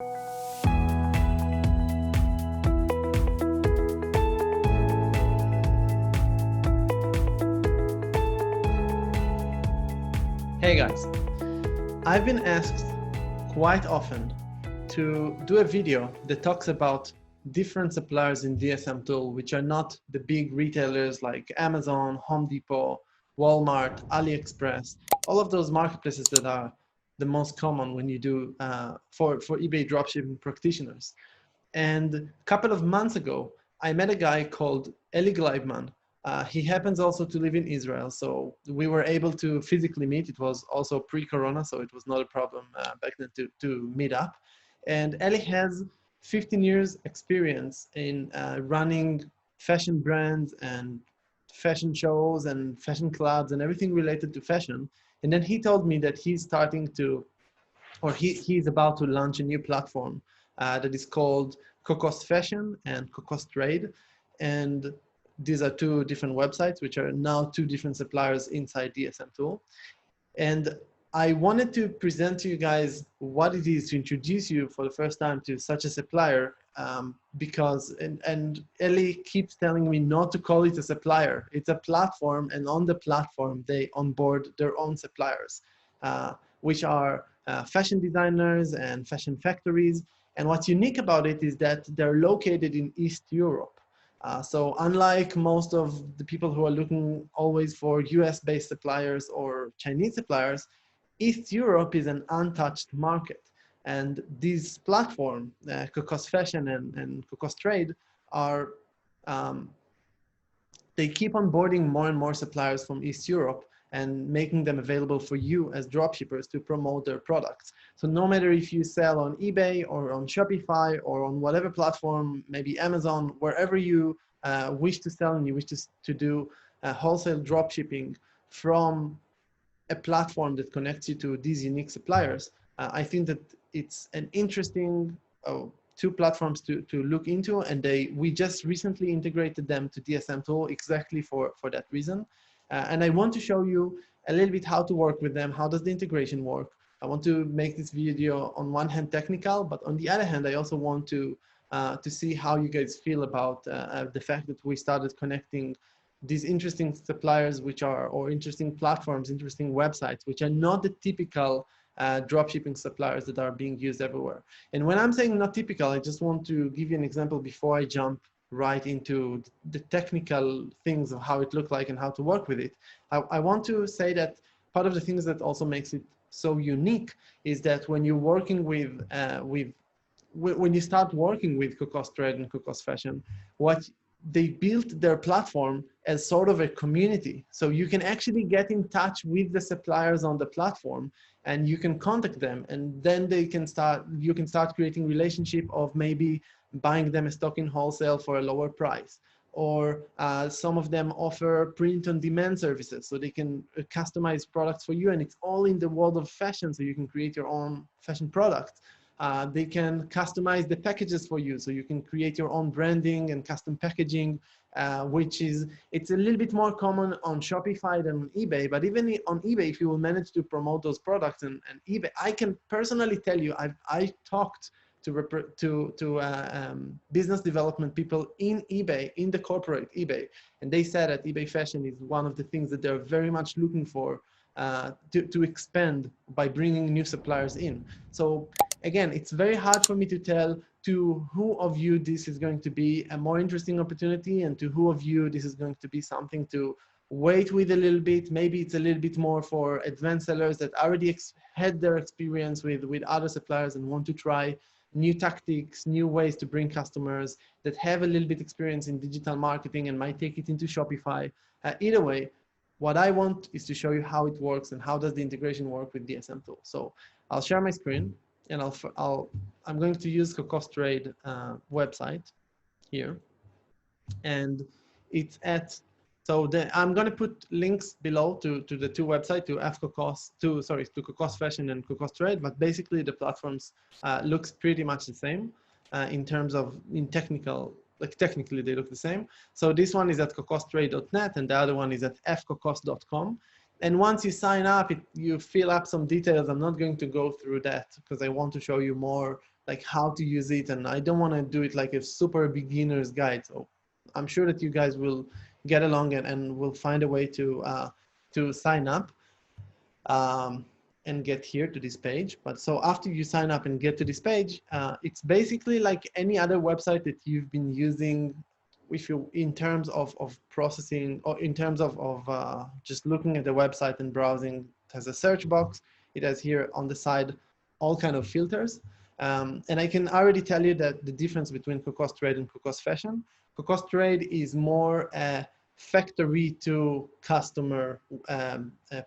Hey guys, I've been asked quite often to do a video that talks about different suppliers in DSM Tool, which are not the big retailers like Amazon, Home Depot, Walmart, AliExpress, all of those marketplaces that are the most common when you do for eBay dropshipping practitioners. And a couple of months ago, I met a guy called Eli Gleibman. He happens also to live in Israel, so we were able to physically meet. It was also pre-corona, so it was not a problem back then to meet up. And Eli has 15 years experience in running fashion brands and fashion shows and fashion clubs and everything related to fashion. And then he told me that he's starting to, or he's about to launch a new platform that is called Cocos Fashion and Cocos Trade. And these are two different websites, which are now two different suppliers inside DSM Tool. And I wanted to present to you guys what it is to introduce you for the first time to such a supplier, because, and Eli keeps telling me not to call it a supplier. It's a platform, and on the platform, they onboard their own suppliers, which are fashion designers and fashion factories. And what's unique about it is that they're located in East Europe. So unlike most of the people who are looking always for US-based suppliers or Chinese suppliers, East Europe is an untouched market. And these platforms, Cocos Fashion and Cocos Trade, are, they keep onboarding more and more suppliers from East Europe and making them available for you as dropshippers to promote their products. So no matter if you sell on eBay or on Shopify or on whatever platform, maybe Amazon, wherever you wish to sell and you wish to do wholesale dropshipping from a platform that connects you to these unique suppliers, I think that it's an interesting two platforms to look into, and we just recently integrated them to DSM Tool exactly for that reason. And I want to show you a little bit how to work with them. How does the integration work? I want to make this video on one hand technical, but on the other hand, I also want to see how you guys feel about the fact that we started connecting these interesting suppliers, which are, or interesting platforms, interesting websites, which are not the typical dropshipping suppliers that are being used everywhere. And when I'm saying not typical, I just want to give you an example before I jump right into the technical things of how it looked like and how to work with it. I want to say that part of the things that also makes it so unique is that when you're working with when you start working with Cocos Trade and Cocos Fashion, what they built their platform as sort of a community. So you can actually get in touch with the suppliers on the platform and you can contact them, and then you can start creating relationship of maybe buying them a stock in wholesale for a lower price, or some of them offer print-on-demand services, so they can customize products for you, and it's all in the world of fashion, so you can create your own fashion products. They can customize the packages for you, so you can create your own branding and custom packaging, it's a little bit more common on Shopify than on eBay, but even on eBay, if you will manage to promote those products and eBay, I can personally tell you, I talked to business development people in eBay, in the corporate eBay, and they said that eBay fashion is one of the things that they're very much looking for to expand by bringing new suppliers in. So again, it's very hard for me to tell to who of you this is going to be a more interesting opportunity and to who of you this is going to be something to wait with a little bit. Maybe it's a little bit more for advanced sellers that already had their experience with other suppliers and want to try new tactics, new ways to bring customers, that have a little bit experience in digital marketing and might take it into Shopify. Either way, what I want is to show you how it works and how does the integration work with DSM Tool. So I'll share my screen and I'm going to use Cocos Trade website here, and it's at, so I'm going to put links below to the two websites, to Cocos Fashion and Cocos Trade, but basically the platforms looks pretty much the same in terms of, technically they look the same. So this one is at cocostrade.net and the other one is at fcocos.com. And once you sign up, you fill up some details. I'm not going to go through that because I want to show you more like how to use it, and I don't want to do it like a super beginner's guide. So I'm sure that you guys will get along and will find a way to sign up and get here to this page. But so after you sign up and get to this page, it's basically like any other website that you've been using, if you in terms of processing, or in terms of just looking at the website and browsing. It has a search box. It has here on the side all kind of filters. And I can already tell you that the difference between Cocos Trade and Cocos Fashion. Cocos Trade is more a factory to customer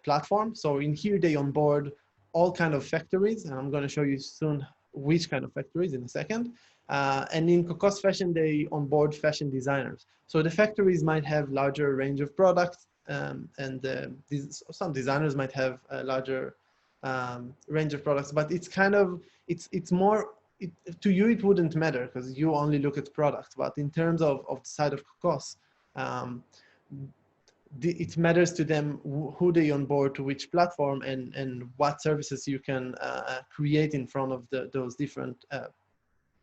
platform. So in here they onboard all kind of factories, and I'm going to show you soon which kind of factories in a second. And in Cocos Fashion, they onboard fashion designers. So the factories might have larger range of products, and some designers might have a larger range of products, but it's kind of, it's more, to you it wouldn't matter because you only look at products. But in terms of the side of Cocos, it matters to them who they onboard to which platform and what services you can create in front of those different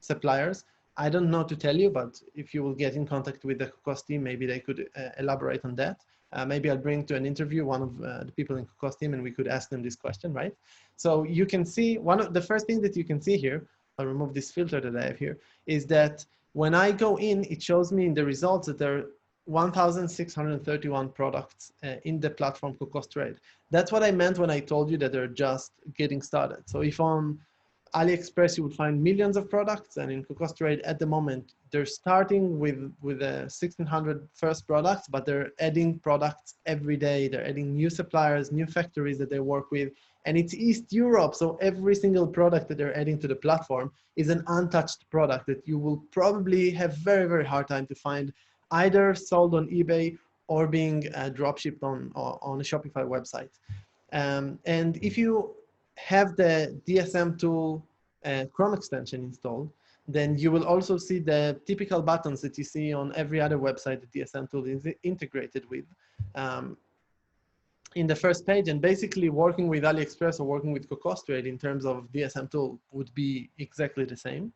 suppliers. I don't know to tell you, but if you will get in contact with the Cocos team, maybe they could elaborate on that. Maybe I'll bring to an interview one of the people in Cocos team and we could ask them this question, right? So you can see, one of the first things that you can see here, I'll remove this filter that I have here, is that when I go in, it shows me in the results that there are 1,631 products in the platform Cocos Trade. That's what I meant when I told you that they're just getting started. So if on AliExpress, you would find millions of products, and in Cocos Trade at the moment, they're starting with 1,600 first products, but they're adding products every day. They're adding new suppliers, new factories that they work with, and it's East Europe. So every single product that they're adding to the platform is an untouched product that you will probably have very, very hard time to find either sold on eBay or being dropshipped on a Shopify website. And if you have the DSM Tool Chrome extension installed, then you will also see the typical buttons that you see on every other website that DSM Tool is integrated with in the first page. And basically working with AliExpress or working with Cocos Trade in terms of DSM Tool would be exactly the same.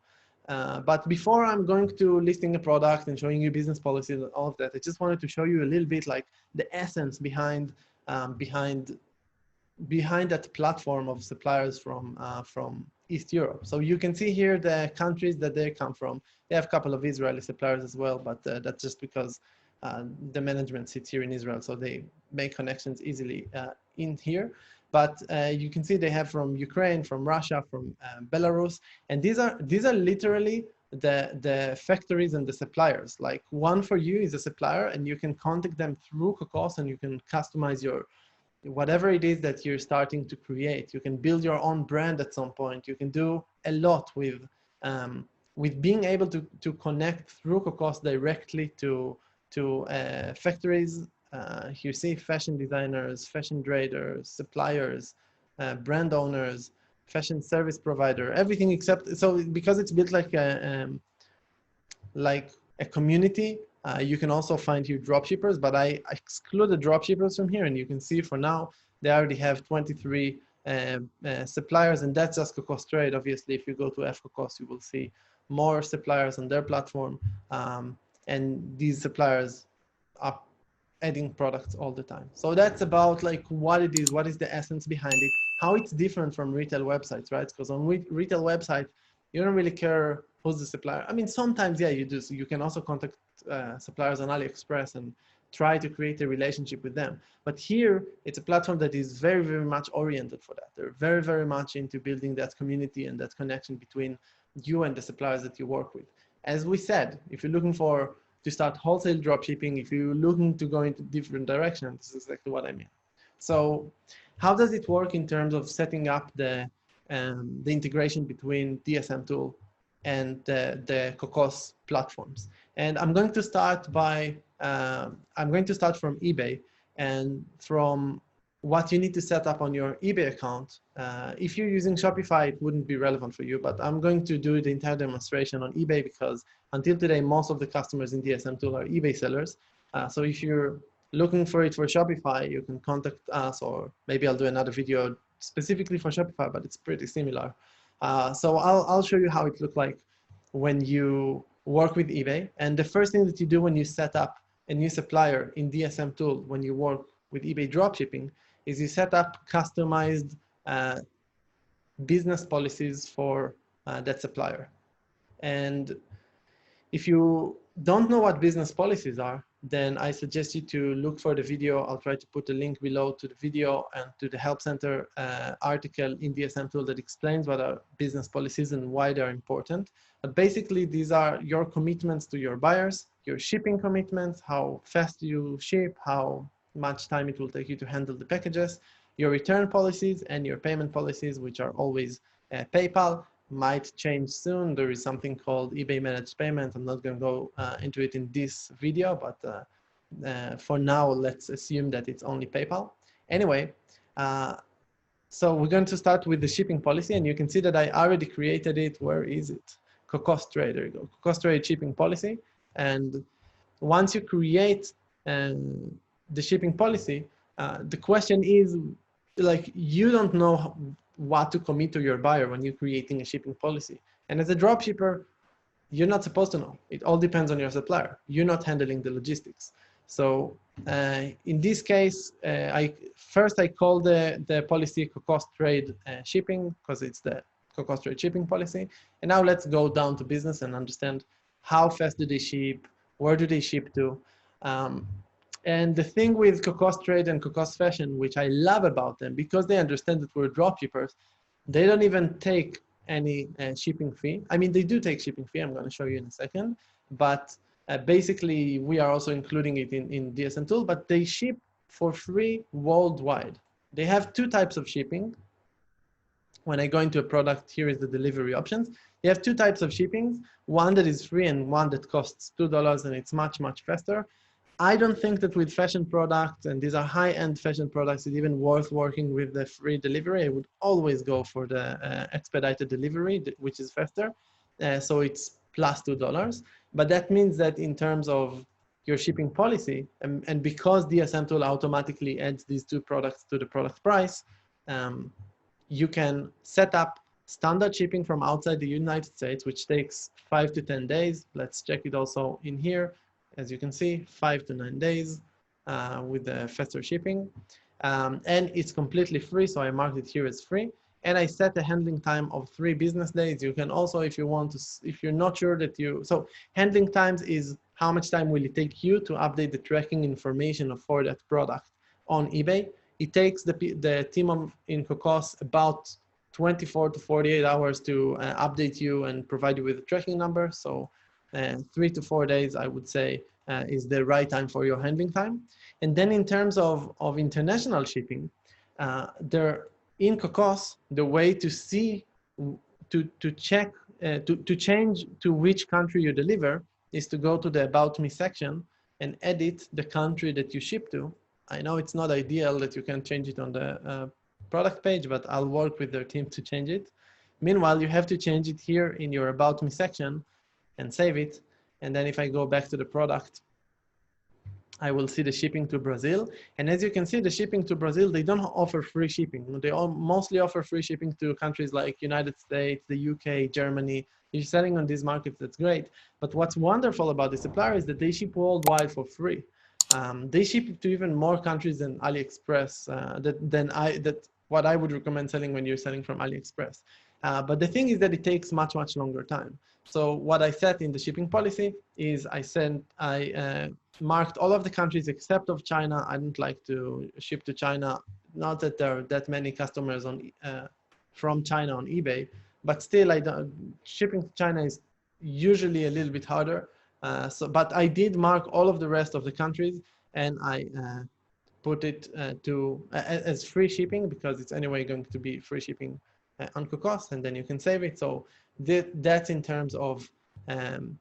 But before I'm going to listing a product and showing you business policies and all of that, I just wanted to show you a little bit like the essence behind that platform of suppliers from East Europe. So you can see here the countries that they come from. They have a couple of Israeli suppliers as well, but that's just because the management sits here in Israel, so they make connections easily in here. But you can see they have from Ukraine, from Russia, from Belarus, and these are literally the factories and the suppliers. Like one for you is a supplier, and you can contact them through Cocos, and you can customize your whatever it is that you're starting to create. You can build your own brand at some point. You can do a lot with being able to connect through Cocos directly to factories. You see fashion designers, fashion traders, suppliers, brand owners, fashion service provider, everything except, so because it's built like a community, you can also find here dropshippers, but I excluded dropshippers from here, and you can see for now, they already have 23 suppliers, and that's just Cocos Trade. Obviously, if you go to fcocos, you will see more suppliers on their platform, and these suppliers are adding products all the time. So that's about like what it is, what is the essence behind it, how it's different from retail websites, right? Because on retail website, you don't really care who's the supplier. I mean, sometimes, yeah, you do. So you can also contact suppliers on AliExpress and try to create a relationship with them. But here, it's a platform that is very, very much oriented for that. They're very, very much into building that community and that connection between you and the suppliers that you work with. As we said, if you're looking to start wholesale dropshipping, if you're looking to go into different directions, this is exactly what I mean. So how does it work in terms of setting up the integration between DSM Tool and the Cocos platforms? And I'm going to start from eBay and from what you need to set up on your eBay account. If you're using Shopify, it wouldn't be relevant for you, but I'm going to do the entire demonstration on eBay because until today, most of the customers in DSM Tool are eBay sellers. So if you're looking for it for Shopify, you can contact us, or maybe I'll do another video specifically for Shopify, but it's pretty similar. So I'll show you how it looks like when you work with eBay. And the first thing that you do when you set up a new supplier in DSM Tool, when you work with eBay dropshipping, is you set up customized business policies for that supplier. And if you don't know what business policies are, then I suggest you to look for the video. I'll try to put a link below to the video and to the Help Center article in DSM Tool that explains what are business policies and why they're important. But basically, these are your commitments to your buyers, your shipping commitments, how fast you ship, how much time it will take you to handle the packages, your return policies, and your payment policies, which are always PayPal. Might change soon. There is something called eBay managed payment. I'm not going to go into it in this video, but for now, let's assume that it's only PayPal. Anyway, so we're going to start with the shipping policy, and you can see that I already created it. Where is it? Cocos Trade, there you go. Cocos Trade shipping policy. And once you create the shipping policy, the question is, like, you don't know what to commit to your buyer when you're creating a shipping policy. And as a dropshipper, you're not supposed to know. It all depends on your supplier. You're not handling the logistics. So in this case, I call the policy Cocos Trade shipping, because it's the Cocos Trade shipping policy. And now let's go down to business and understand how fast do they ship, where do they ship to. And the thing with Cocos Trade and Cocos Fashion, which I love about them, because they understand that we're dropshippers, they don't even take any shipping fee. I mean, they do take shipping fee. I'm going to show you in a second. But basically, we are also including it in DSM Tool, but they ship for free worldwide. They have two types of shipping. When I go into a product, here is the delivery options. They have two types of shippings, one that is free and one that costs $2, and it's much, much faster. I don't think that with fashion products, and these are high-end fashion products, it's even worth working with the free delivery. I would always go for the expedited delivery, which is faster. So it's plus $2. But that means that in terms of your shipping policy, and because DSM Tool automatically adds these two products to the product price, you can set up standard shipping from outside the United States, which takes 5 to 10 days. Let's check it also in here. As you can see, 5 to 9 days with the faster shipping. And it's completely free, so I marked it here as free. And I set a handling time of 3 business days. You can also, if you want to, if you're not sure that so handling times is how much time will it take you to update the tracking information for that product on eBay. It takes the team in Cocos about 24 to 48 hours to update you and provide you with a tracking number. So 3 to 4 days, I would say, is the right time for your handling time. And then in terms of international shipping, in Cocos, the way to see, to check, to change to which country you deliver is to go to the About Me section and edit the country that you ship to. I know it's not ideal that you can change it on the product page, but I'll work with their team to change it. Meanwhile, you have to change it here in your About Me section and save it. And then if I go back to the product, I will see the shipping to Brazil. And as you can see, the shipping to Brazil, they don't offer free shipping. They mostly offer free shipping to countries like United States, the UK, Germany. If you're selling on these markets, that's great. But what's wonderful about the supplier is that they ship worldwide for free. They ship to even more countries than AliExpress, what I would recommend selling when you're selling from AliExpress. But the thing is that it takes much, much longer time. So what I set in the shipping policy is I marked all of the countries except of China. I don't like to ship to China. Not that there are that many customers from China on eBay, but still shipping to China is usually a little bit harder. But I did mark all of the rest of the countries, and I put it as free shipping, because it's anyway going to be free shipping on Cocos, and then you can save it. So that's in terms of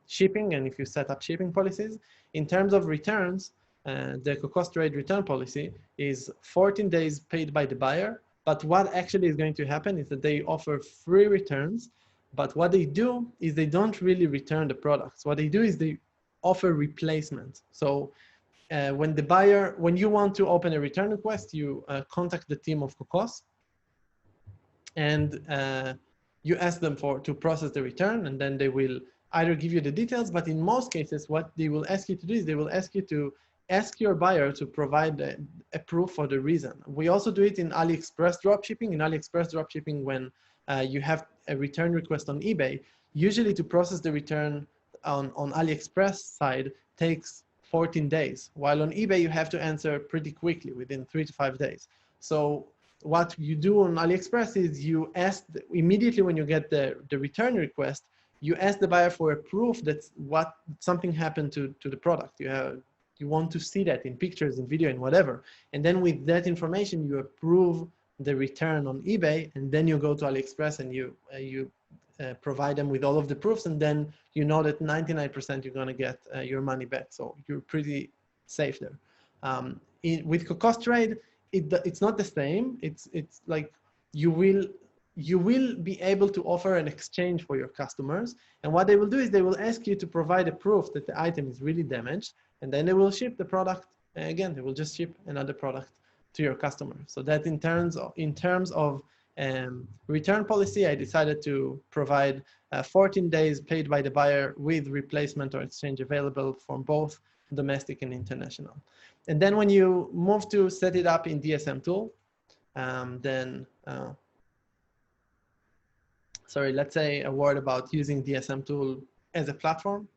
shipping, and if you set up shipping policies. In terms of returns, the Cocos Trade return policy is 14 days paid by the buyer, but what actually is going to happen is that they offer free returns, but what they do is they don't really return the products. What they do is they offer replacement. So when you want to open a return request, you contact the team of Cocos, and you ask them to process the return, and then they will either give you the details, but in most cases, what they will ask you to do is they will ask you to ask your buyer to provide a proof for the reason. We also do it in AliExpress dropshipping. In AliExpress dropshipping, when you have a return request on eBay, usually to process the return on AliExpress side takes 14 days, while on eBay you have to answer pretty quickly within 3 to 5 days. So what you do on AliExpress is you ask immediately when you get the return request, you ask the buyer for a proof that something happened to the product. You want to see that in pictures, in video, and whatever. And then with that information, you approve the return on eBay, and then you go to AliExpress and you provide them with all of the proofs, and then you know that 99% you're going to get your money back. So you're pretty safe there. With Cocos Trade, it's not the same. It's like you will be able to offer an exchange for your customers. And what they will do is they will ask you to provide a proof that the item is really damaged, and then they will ship the product. Again, they will just ship another product to your customer. So that in terms of return policy, I decided to provide 14 days paid by the buyer with replacement or exchange available from both domestic and international. And then when you move to set it up in DSM Tool, sorry, let's say a word about using DSM Tool as a platform.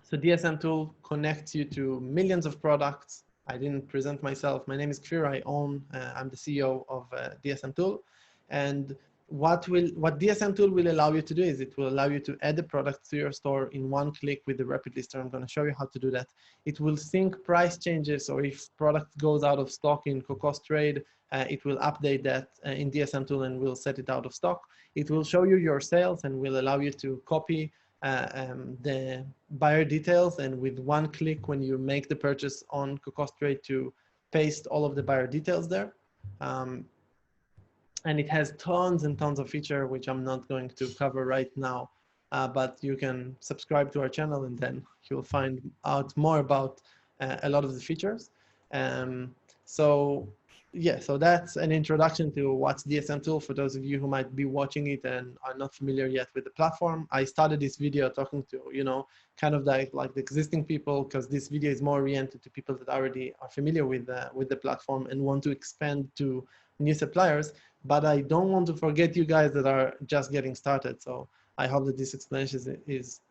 So DSM Tool connects you to millions of products. I didn't present myself. My name is Kfir. I'm the CEO of DSM Tool. And what DSM Tool will allow you to do is it will allow you to add the product to your store in one click with the Rapid Lister. I'm going to show you how to do that. It will sync price changes, or if product goes out of stock in Cocos Trade, it will update that in DSM Tool and will set it out of stock. It will show you your sales and will allow you to copy the buyer details, and with one click when you make the purchase on Cocos Trade to paste all of the buyer details there. And it has tons and tons of features, which I'm not going to cover right now, but you can subscribe to our channel and then you'll find out more about a lot of the features. So that's an introduction to what's DSM Tool for those of you who might be watching it and are not familiar yet with the platform. I started this video talking to, kind of like the existing people, because this video is more oriented to people that already are familiar with the platform and want to expand to new suppliers. But I don't want to forget you guys that are just getting started. So I hope that this explanation is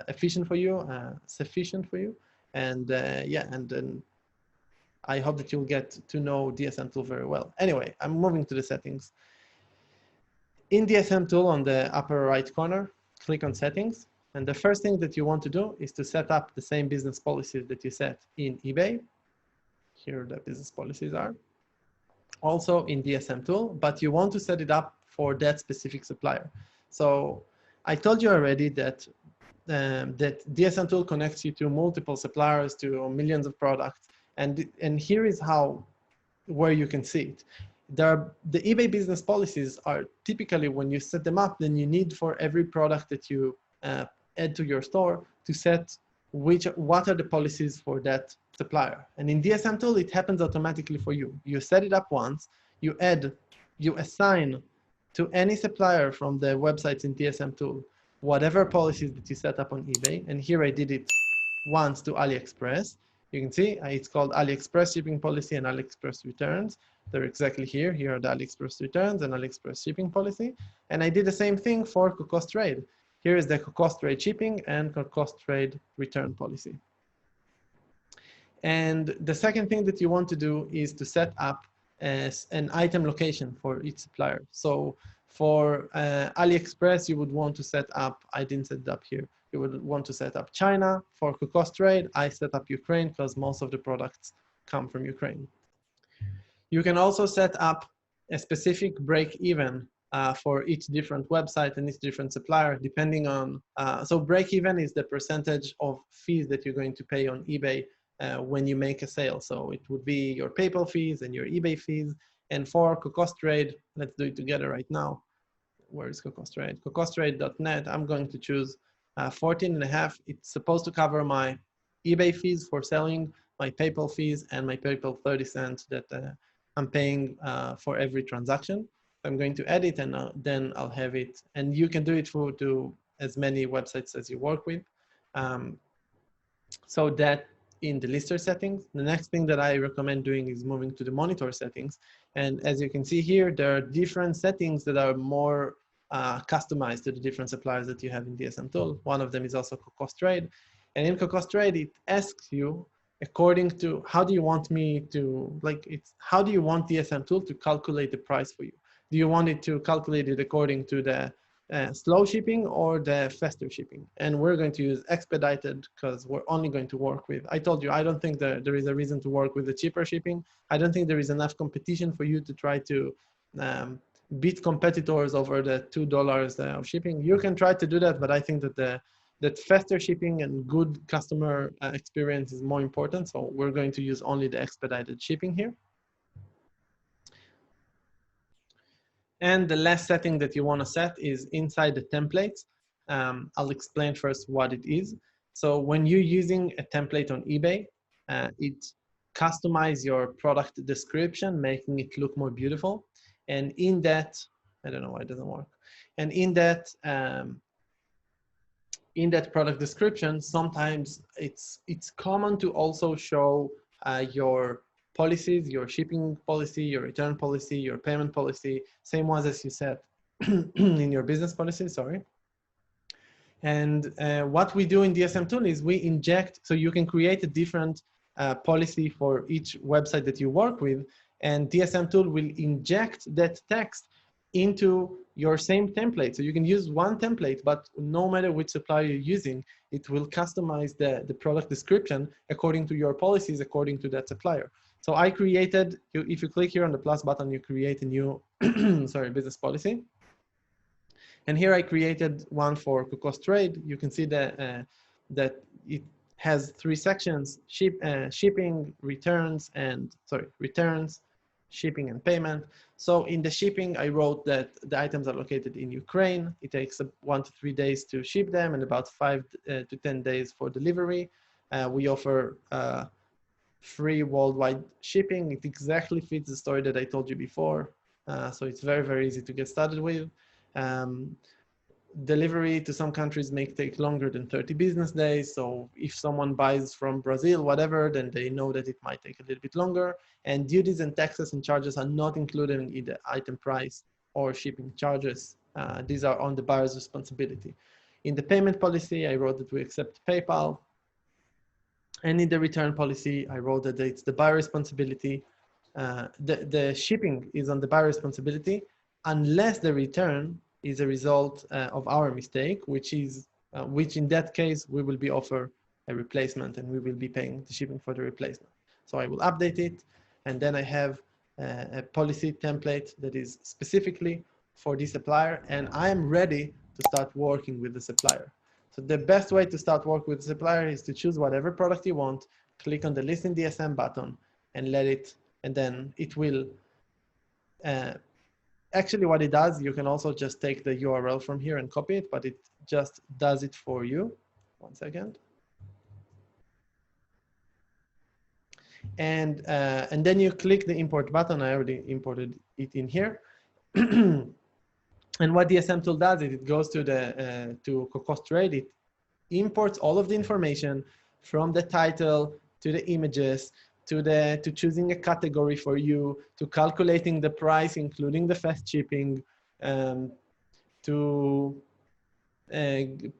efficient for you, sufficient for you. And and then I hope that you'll get to know DSM Tool very well. Anyway, I'm moving to the settings. In DSM Tool on the upper right corner, click on settings. And the first thing that you want to do is to set up the same business policies that you set in eBay. Here the business policies are. Also in DSM Tool, but you want to set it up for that specific supplier. So I told you already that that DSM Tool connects you to multiple suppliers, to millions of products, and here is where you can see it. The eBay business policies are typically, when you set them up, then you need for every product that you add to your store to set what are the policies for that supplier. And in DSM Tool, it happens automatically for you. You set it up once, you assign to any supplier from the websites in DSM Tool whatever policies that you set up on eBay. And here I did it once to AliExpress. You can see it's called AliExpress shipping policy and AliExpress returns. They're exactly here. Here are the AliExpress returns and AliExpress shipping policy. And I did the same thing for Cocos Trade. Here is the Cocos Trade shipping and Cocos Trade return policy. And the second thing that you want to do is to set up an item location for each supplier. So for AliExpress, you would want to set up, I didn't set it up here, you would want to set up China. For Cocos Trade, I set up Ukraine because most of the products come from Ukraine. You can also set up a specific break-even for each different website and each different supplier, depending on, so break-even is the percentage of fees that you're going to pay on eBay when you make a sale. So it would be your PayPal fees and your eBay fees. And for Cocos Trade, let's do it together right now. Where is Cocos Trade? CocosTrade.net, I'm going to choose 14.5. It's supposed to cover my eBay fees for selling, my PayPal fees, and my PayPal 30 cents that I'm paying for every transaction. I'm going to edit, and then I'll have it. And you can do it to as many websites as you work with. So that in the lister settings, the next thing that I recommend doing is moving to the monitor settings. And as you can see here, there are different settings that are more customized to the different suppliers that you have in DSM Tool. One of them is also Cocos Trade. And in Cocos Trade, it asks you, according to how do you want me to, how do you want DSM Tool to calculate the price for you? Do you want it to calculate it according to the slow shipping or the faster shipping? And we're going to use expedited because we're only going to work with, I told you, I don't think that there is a reason to work with the cheaper shipping. I don't think there is enough competition for you to try to beat competitors over the $2 of shipping. You can try to do that, but I think that that faster shipping and good customer experience is more important. So we're going to use only the expedited shipping here. And the last setting that you want to set is inside the templates. I'll explain first what it is. So when you're using a template on eBay, it customizes your product description, making it look more beautiful. And in that, I don't know why it doesn't work. And in that product description, sometimes it's common to also show your policies, your shipping policy, your return policy, your payment policy, same ones as you said in your business policy, sorry. And what we do in DSM Tool is we inject, so you can create a different policy for each website that you work with, and DSM Tool will inject that text into your same template. So you can use one template, but no matter which supplier you're using, it will customize the product description according to your policies, according to that supplier. So I created, if you click here on the plus button, you create a new sorry, business policy. And here I created one for Cocos Trade. You can see that it has 3 sections: shipping, returns, shipping and payment. So in the shipping, I wrote that the items are located in Ukraine. It takes 1 to 3 days to ship them and about 5 to 10 days for delivery. We offer free worldwide shipping. It exactly fits the story that I told you before. So it's very, very easy to get started with. Delivery to some countries may take longer than 30 business days. So if someone buys from Brazil, whatever, then they know that it might take a little bit longer. And duties and taxes and charges are not included in either item price or shipping charges. These are on the buyer's responsibility. In the payment policy, I wrote that we accept PayPal. And in the return policy, I wrote that it's the buyer responsibility. The shipping is on the buyer responsibility unless the return is a result of our mistake, which in that case, we will be offered a replacement and we will be paying the shipping for the replacement. So I will update it. And then I have a policy template that is specifically for the supplier. And I am ready to start working with the supplier. So the best way to start work with the supplier is to choose whatever product you want, click on the list in DSM button and and then it will, actually what it does, you can also just take the URL from here and copy it, but it just does it for you. 1 second. And then you click the import button. I already imported it in here. And what DSM Tool does is it goes to Cocos Trade. It imports all of the information from the title to the images to choosing a category for you, to calculating the price, including the fast shipping, to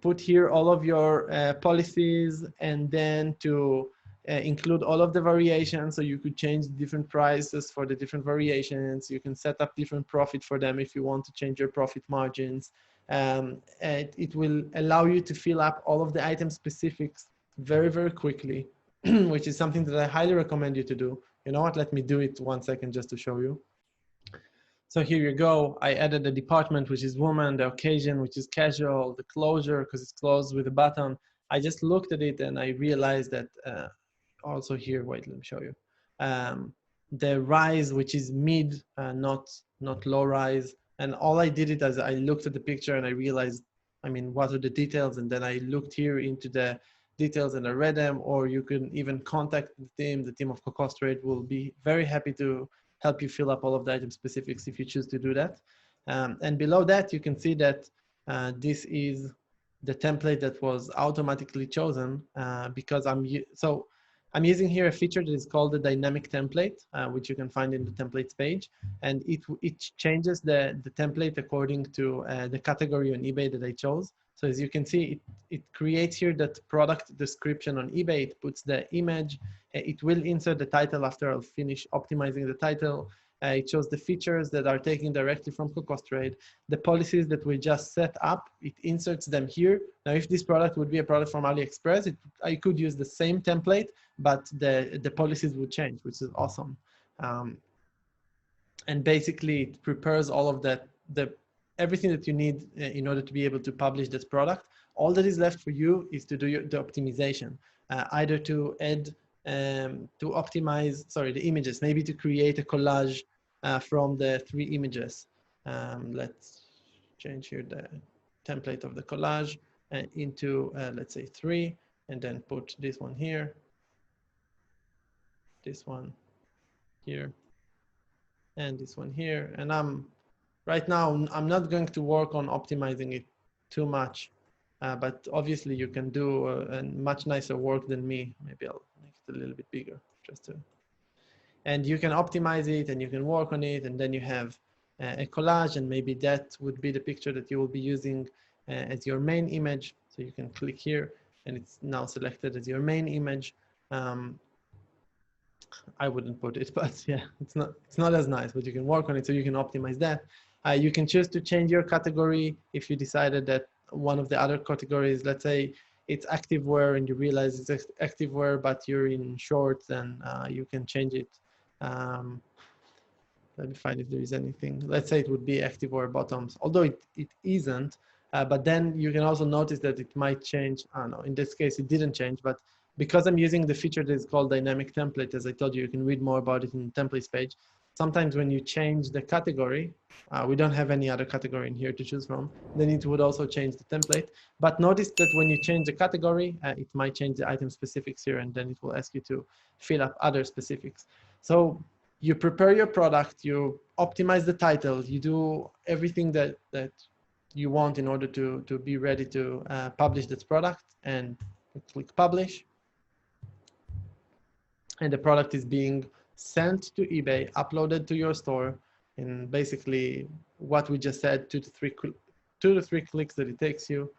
put here all of your policies, and then to include all of the variations. So you could change different prices for the different variations. You can set up different profit for them if you want to change your profit margins. It will allow you to fill up all of the item specifics very, very quickly, which is something that I highly recommend you to do. You know what? Let me do it 1 second just to show you. So here you go. I added the department, which is woman, the occasion, which is casual, the closure, because it's closed with a button. I just looked at it and I realized that also here, wait, let me show you. The rise, which is mid, not low rise. And all I did it as I looked at the picture and I realized, I mean, what are the details? And then I looked here into the details and I read them, or you can even contact the team. The team of Cocos Trade will be very happy to help you fill up all of the item specifics if you choose to do that. And below that, you can see that this is the template that was automatically chosen because I'm using here a feature that is called the dynamic template, which you can find in the templates page. And it changes the template according to the category on eBay that I chose. So as you can see, it creates here that product description on eBay. It puts the image. It will insert the title after I'll finish optimizing the title. It shows the features that are taken directly from Cocos Trade. The policies that we just set up, it inserts them here. Now, if this product would be a product from AliExpress, I could use the same template, but the policies would change, which is awesome. And basically, it prepares all of that, everything that you need in order to be able to publish this product. All that is left for you is to do the optimization, either to add to optimize, the images, maybe to create a collage from the 3 images. Let's change here the template of the collage into, let's say 3, and then put this one here, this one here, and this one here. And right now, I'm not going to work on optimizing it too much, but obviously you can do a much nicer work than me. Maybe I'll make it a little bit bigger just to, and you can optimize it and you can work on it, and then you have a collage, and maybe that would be the picture that you will be using as your main image. So you can click here and it's now selected as your main image. I wouldn't put it, but yeah, it's not as nice, but you can work on it, so you can optimize that. You can choose to change your category if you decided that one of the other categories, let's say it's activewear and you realize it's activewear, but you're in shorts, then you can change it. Let me find if there is anything. Let's say it would be activewear bottoms, although it isn't, but then you can also notice that it might change. I don't know, in this case, it didn't change, but because I'm using the feature that is called dynamic template, as I told you, you can read more about it in the templates page. Sometimes when you change the category, we don't have any other category in here to choose from, then it would also change the template. But notice that when you change the category, it might change the item specifics here, and then it will ask you to fill up other specifics. So you prepare your product, you optimize the title, you do everything that you want in order to be ready to publish this product, and click publish. And the product is being sent to eBay, uploaded to your store, and basically what we just said, 2 to 3 clicks that it takes you.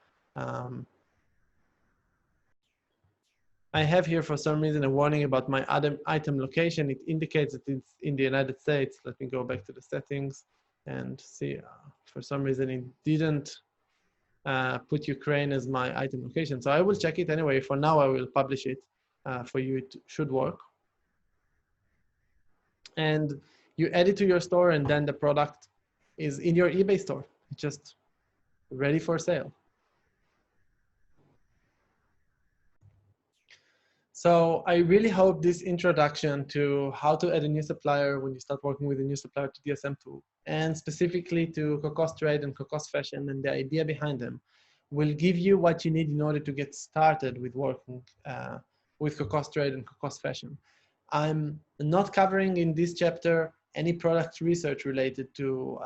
I have here for some reason a warning about my item location. It indicates that it's in the United States. Let me go back to the settings and see. For some reason it didn't put Ukraine as my item location. So I will check it anyway. For now, I will publish it for you. It should work. And you add it to your store, and then the product is in your eBay store, just ready for sale. So I really hope this introduction to how to add a new supplier when you start working with a new supplier to DSM Tool, and specifically to Cocos Trade and Cocos Fashion and the idea behind them, will give you what you need in order to get started with working with Cocos Trade and Cocos Fashion. I'm not covering in this chapter any product research related to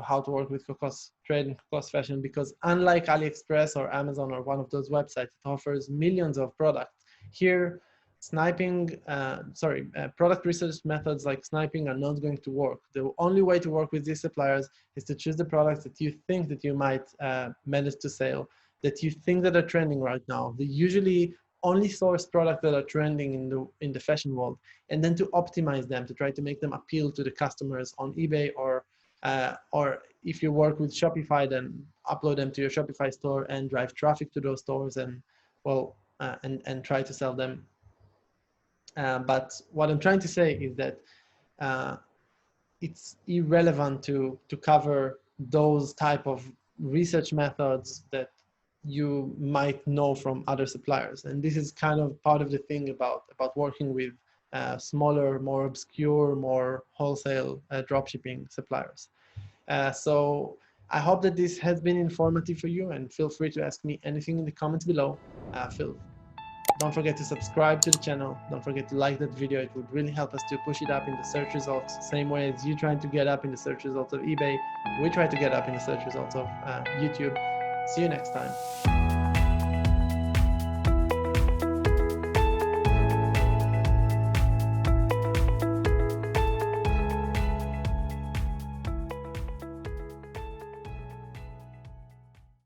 how to work with Cocos Trade and Cocos Fashion, because unlike AliExpress or Amazon or one of those websites, it offers millions of products. Here, product research methods like sniping are not going to work. The only way to work with these suppliers is to choose the products that you think that you might manage to sell, that you think that are trending right now. They usually only source products that are trending in the fashion world, and then to optimize them, to try to make them appeal to the customers on eBay, or if you work with Shopify, then upload them to your Shopify store and drive traffic to those stores, and and try to sell them. But what I'm trying to say is that it's irrelevant to cover those type of research methods that you might know from other suppliers. And this is kind of part of the thing about working with smaller, more obscure, more wholesale dropshipping suppliers. So I hope that this has been informative for you, and feel free to ask me anything in the comments below. Don't forget to subscribe to the channel. Don't forget to like that video. It would really help us to push it up in the search results. Same way as you trying to get up in the search results of eBay, we try to get up in the search results of YouTube. See you next time.